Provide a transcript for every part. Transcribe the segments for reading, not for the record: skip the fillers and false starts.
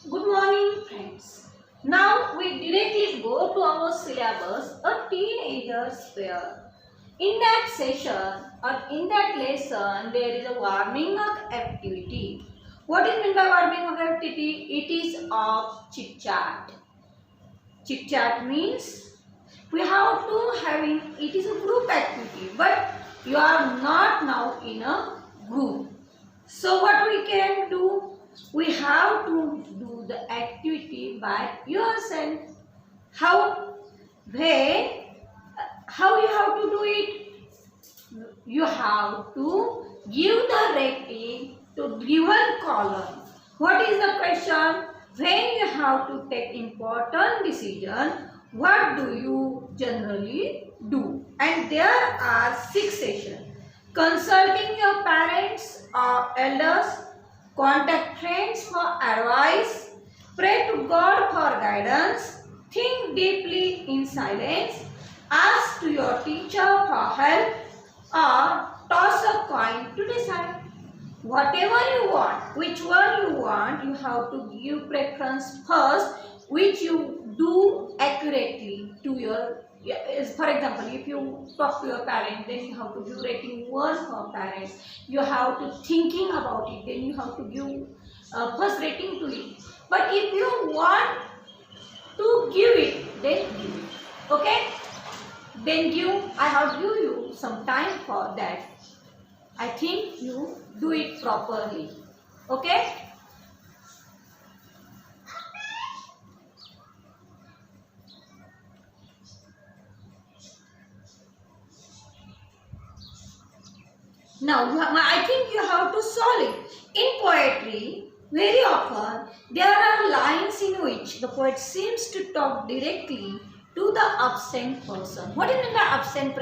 Good morning, friends. Now we directly go to our syllabus, a teenager's prayer. In that session or in that lesson, there is a warming up activity. What is meant by warming up activity? It is of chit chat. Chit chat means we have to having it is a group activity, but you are not now in a group. So what we can do? We have to do the activity by yourself. How? When? How you have to do it? You have to give the rating to given column. What is the question? When you have to take important decision, what do you generally do? And there are 6 sessions. Consulting your parents or elders, contact friends for advice, pray to God for guidance, think deeply in silence, ask to your teacher for help, or toss a coin to decide. Whatever you want, which one you want, you have to give preference first, which you do accurately to your, for example, if you talk to your parent, then you have to give rating 1 for parents. You have to thinking about it, then you have to give first rating to it. But if you want to give it, then give it. Okay? Then I have give you some time for that. I think you do it properly. Okay? Now, I think you have to solve it. In poetry, very often, there are lines in which the poet seems to talk directly to the absent person. What is meant by absent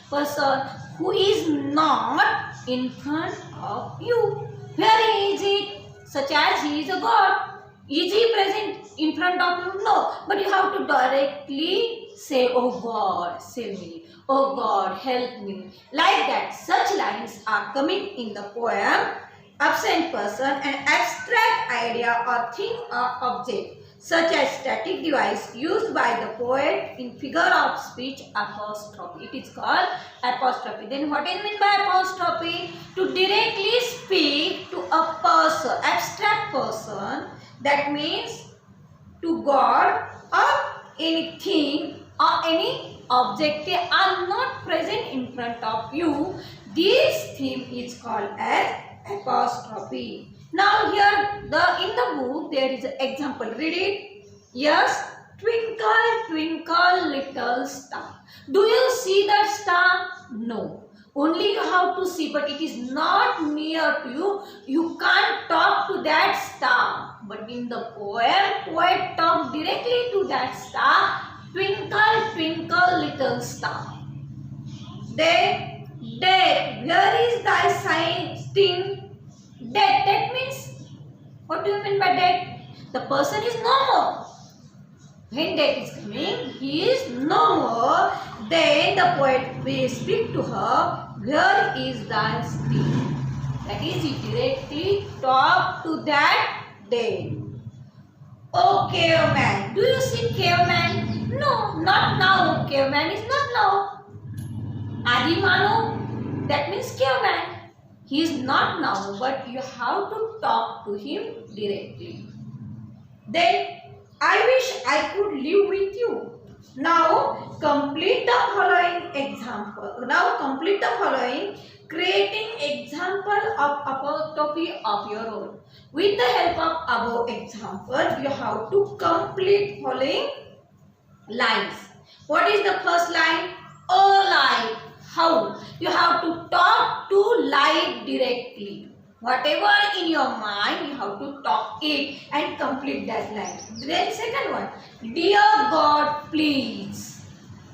person? Who is not in front of you. Where is it? Such as he is a god. Is he present in front of you? No. But you have to directly say, oh God, save me. Oh God, help me. Like that, such lines are coming in the poem. Absent person, an abstract idea or thing or object, such as static device used by the poet in figure of speech apostrophe. It is called apostrophe. Then what is meant by apostrophe? To directly speak to a person, abstract person. That means to God or anything or any object. They are not present in front of you. This theme is called as apostrophe. Now here in the book there is an example. Read it. Yes. Twinkle, twinkle, little star. Do you see that star? No. Only you have to see, but it is not near to you. You can't talk to that star. But in the poem, poet talk directly to that star. Twinkle, twinkle, little star. Then, death, where is thy sting? Death, that means, what do you mean by death? The person is no more. When death is coming, he is no more. Then the poet will speak to her, where is thy sting? That is, he directly talk to that death. Oh, caveman, do you see caveman? No, not now. Caveman is not now. Adimano, that means caveman. He is not now, but you have to talk to him directly. Then, I wish I could live with you. Now, complete the following example. Now, complete the following, creating example of apostrophe of your own. With the help of above example, you have to complete following lines. What is the first line? Oh, light. How? You have to talk to light directly. Whatever in your mind, you have to talk it and complete that line. Then second one, dear God, please.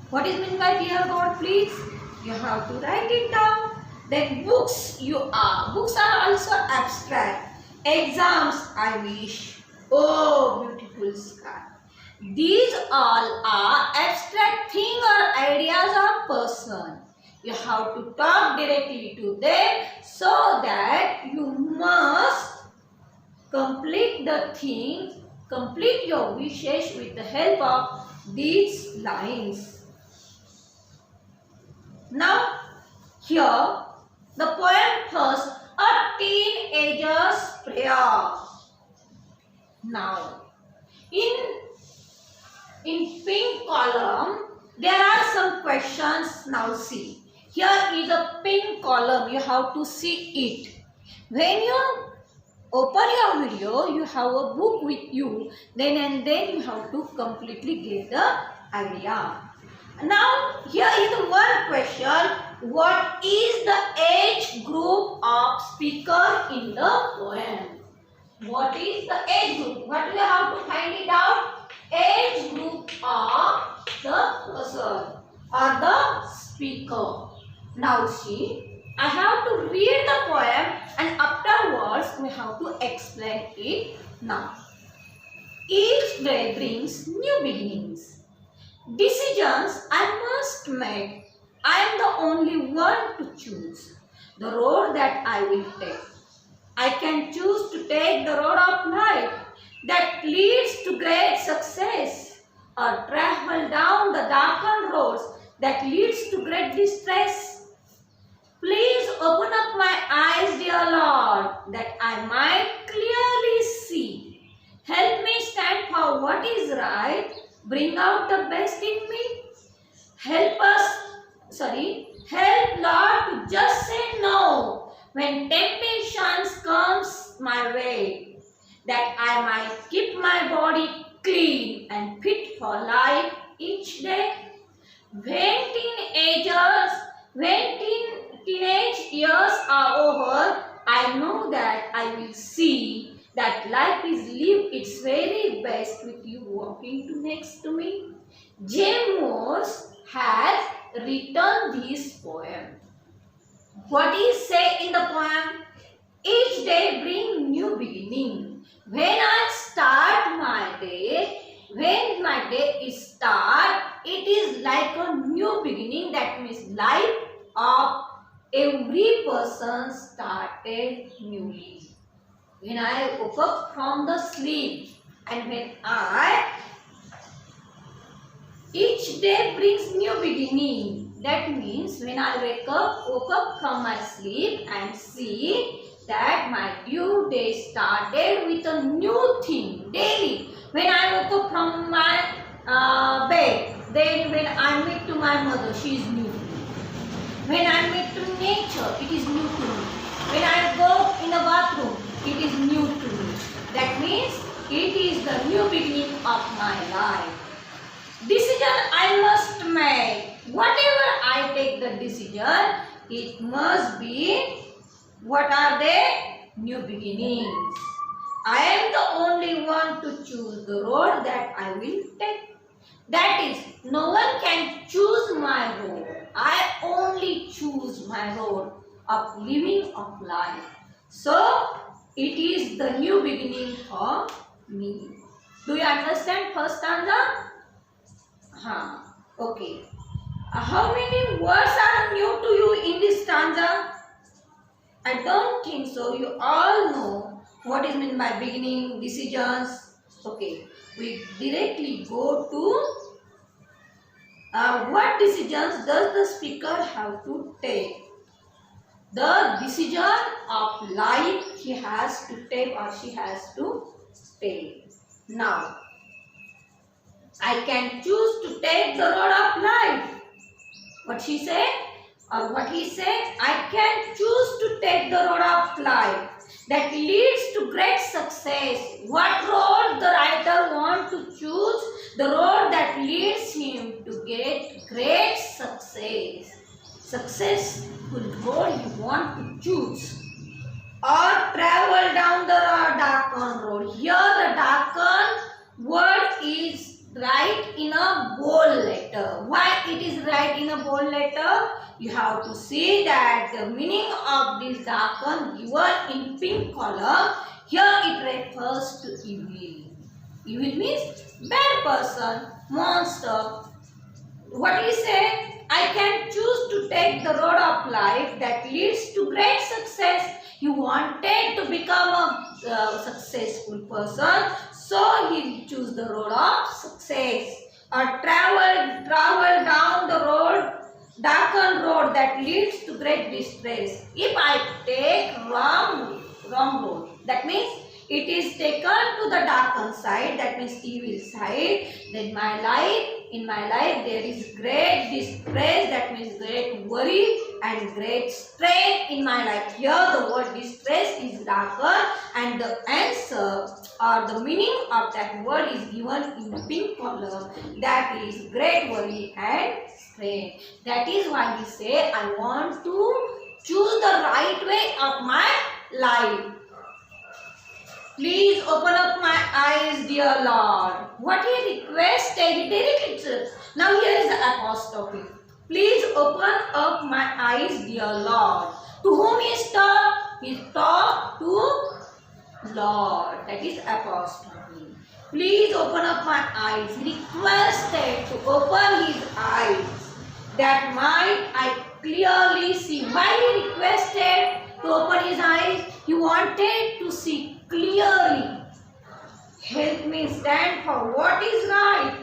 What is meant by dear God, please? You have to write it down. Then books you are. Books are also abstract. Exams, I wish. Oh, beautiful sky. These all are abstract thing or ideas of person. You have to talk directly to them so that you must complete the things Complete your wishes with the help of these lines. Now, here the poem first, A Teenager's Prayer. Now, in pink column, there are some questions. Now see, here is a pink column. You have to see it. When you open your video, you have a book with you. Then you have to completely get the idea. Now, here is the one question. What is the age group of speaker in the poem? What is the age group? What we have to find it out? Age group of the person or the speaker. Now see, I have to read the poem and afterwards we have to explain it now. Each day brings new beginnings. Decisions I must make. I am the only one to choose the road that I will take. I can choose to take the road of life that leads to great success, or travel down the darkened roads that leads to great distress. Please open up my eyes, dear Lord, that I might clearly see. Help me stand for what is right. Bring out the best in me. Help Lord to just say no when temptations comes my way, that I might keep my body clean and fit for life each day. When teenage years are over, I know that I will see that life is lived its very best with you walking next to me. James Morse has written this poem. What he say in the poem? Each day bring new beginning. When I start my day, when my day is start, it is like a new beginning. That means life of every person started newly. When I woke up from the sleep, and each day brings new beginning. That means when I woke up from my sleep and see that my due day started with a new thing daily. When I woke up from my bed, then when I meet to my mother, she is new to me. When I meet to nature, it is new to me. When I go in the bathroom, it is new to me. That means it is the new beginning of my life. Decision I must make. Whatever I take the decision, it must be, what are they? New beginnings. I am the only one to choose the road that I will take. That is, no one can choose my road. I only choose my road of living of life. So, it is the new beginning for me. Do you understand first stanza? Okay. How many words are new to you in this stanza? I don't think so. You all know what is meant by beginning, decisions. Okay. We directly go to what decisions does the speaker have to take? The decision of life he has to take or she has to take. Now, I can choose to take the road of life. What she said or what he said, I can choose to take the road of life that leads to great success. What road the writer wants to choose? The road that leads him to get great success. Successful road you want to choose. Or travel down the darkened road. Here the darkened word is write in a bold letter. Why it is write in a bold letter? You have to see that the meaning of this darkened given in pink color. Here it refers to evil. Evil means bad person, monster. What he said? I can choose to take the road of life that leads to great success. You wanted to become a successful person, so he will choose the road of success. Or travel down the road, darkened road that leads to great distress. If I take wrong road, that means it is taken to the darkened side, that means evil side, then in my life there is great distress, that means great worry and great strain in my life. Here the word distress is darker, and the answer or the meaning of that word is given in pink color, that is great worry and strain. That is why we say, I want to choose the right way of my life. Please open up my eyes, dear Lord. What he requested, he did it itself. Now here is the apostrophe. Please open up my eyes, dear Lord. To whom he talked? He talked to Lord. That is apostrophe. Please open up my eyes. He requested to open his eyes, that might I clearly see. Why he requested to open his eyes? He wanted to see clearly. Help me stand for what is right.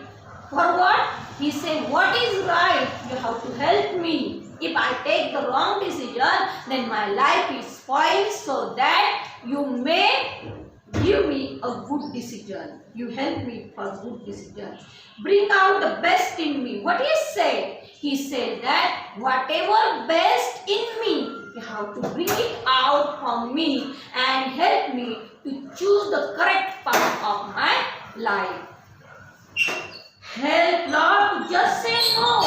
For what? He said, what is right? You have to help me. If I take the wrong decision, then my life is spoiled, so that you may give me a good decision. You help me for good decision. Bring out the best in me. What he said? He said that whatever best in me, you have to bring it out from me and help me to choose the correct path of my life. Help Lord to just say no.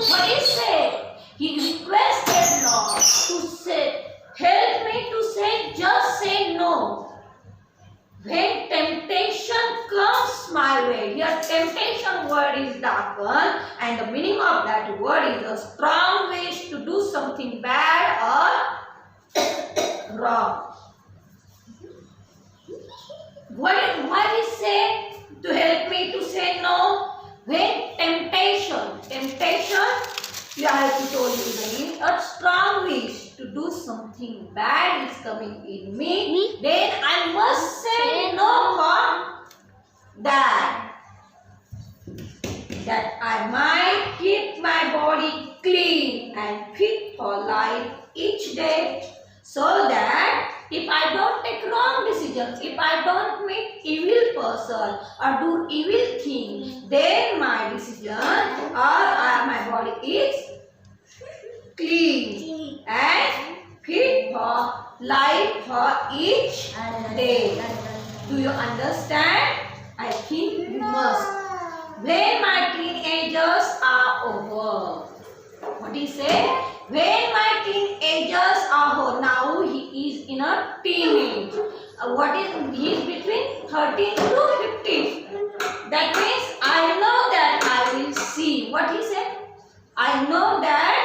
What he said? He requested Lord to say, help me to say, just say no. When temptation comes my way, here temptation word is darkened, and the meaning of that word is a strong wish to do something bad or wrong. Why he say to help me to say no? When temptation, you have to tell you the meaning, a strong wish to do something bad is coming in me, then I must say no for that. That I might keep my body clean and fit for life each day, so that if I don't take wrong decisions, if I don't meet evil person or do evil thing, then my decision or my body is clean and fit for life for each day. Do you understand? I think you must. When my teenagers are over. What he say? When my teenagers are over. Now he is in a teenage. He is between 13 to 15. That means I know that I will see. What he said? I know that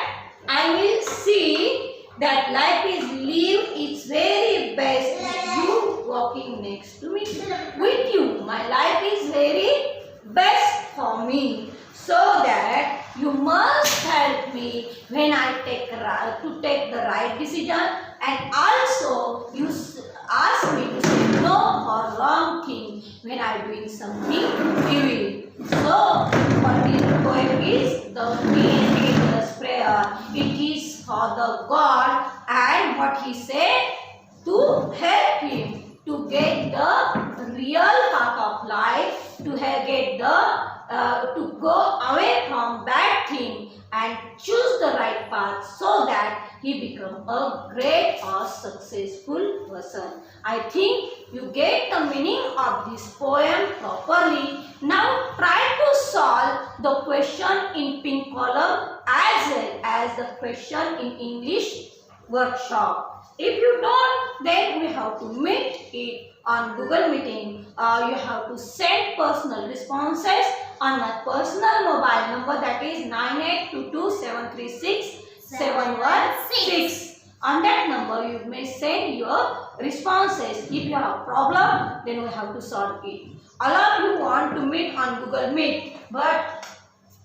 I will see that life is lived its very best with you walking next to me. With you, my life is very best for me. So that you must help me when I take the right decision, and also you ask me to say no for wrong thing when I am doing something evil. So what this poem is the teenager's prayer. It is for the God, and what he said, to help him to get the real path of life, to get the to go away from bad thing and choose the right path, so that he become a great or successful person. I think you get the meaning of this poem properly. Now try to solve the question in pink column as well as the question in English workshop. If you don't, then we have to meet it on Google Meeting. You have to send personal responses on my personal mobile number, that is 9822736716. On that number you may send your responses. If you have problem, then we have to solve it. All of you want to meet on Google Meet, but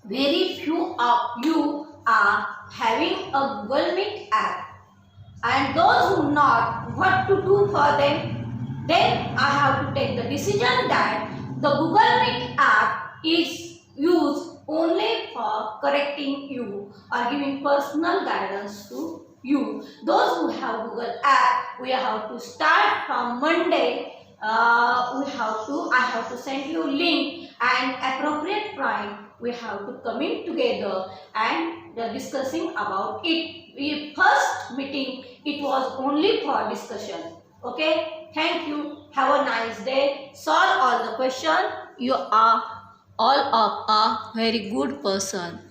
very few of you are having a Google Meet app. And those who not, what to do for them? Then I have to take the decision that The Google Meet app is used only for correcting you or giving personal guidance to you. Those who have Google app, we have to start from Monday. I have to send you link and appropriate time. We have to come in together and discussing about it. First meeting, it was only for discussion. Okay, thank you. Have a nice day. Solve all the question. You are all of a very good person.